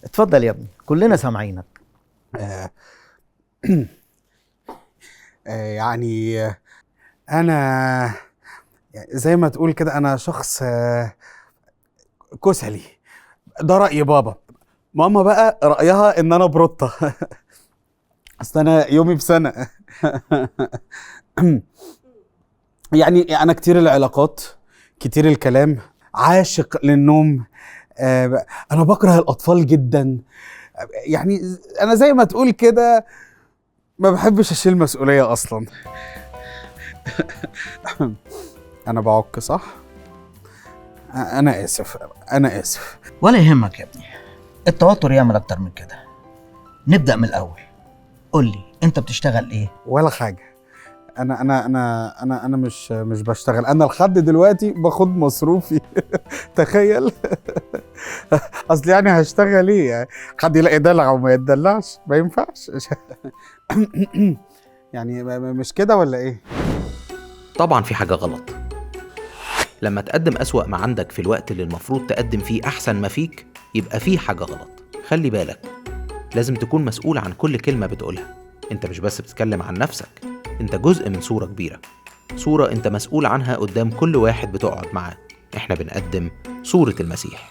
اتفضل يا ابني، كلنا سامعينك. آه، يعني انا زي ما تقول كده انا شخص كسلي. ده رأي بابا. ماما بقى رأيها ان انا بروتة. اصل انا يومي بسنة. يعني انا كتير العلاقات، كتير الكلام، عاشق للنوم. انا بكره الاطفال جدا. يعني انا زي ما تقول كده ما بحبش اشيل مسؤولية اصلا. انا بعك صح؟ انا اسف، انا اسف. ولا يهمك يا ابني، التوتر يعمل اكتر من كده. نبدأ من الاول. قول لي انت بتشتغل ايه؟ ولا حاجة. انا مش بشتغل. انا لحد دلوقتي باخد مصروفي. تخيل. اصل يعني هشتغل ايه يعني؟ حد يلاقي دلع وما يتدلعش؟ ما ينفعش. يعني مش كده ولا ايه؟ طبعا في حاجة غلط. لما تقدم أسوأ ما عندك في الوقت اللي المفروض تقدم فيه أحسن ما فيك، يبقى فيه حاجة غلط. خلي بالك، لازم تكون مسؤول عن كل كلمة بتقولها. انت مش بس بتتكلم عن نفسك، انت جزء من صورة كبيرة، صورة انت مسؤول عنها قدام كل واحد بتقعد معاه. احنا بنقدم صورة المسيح.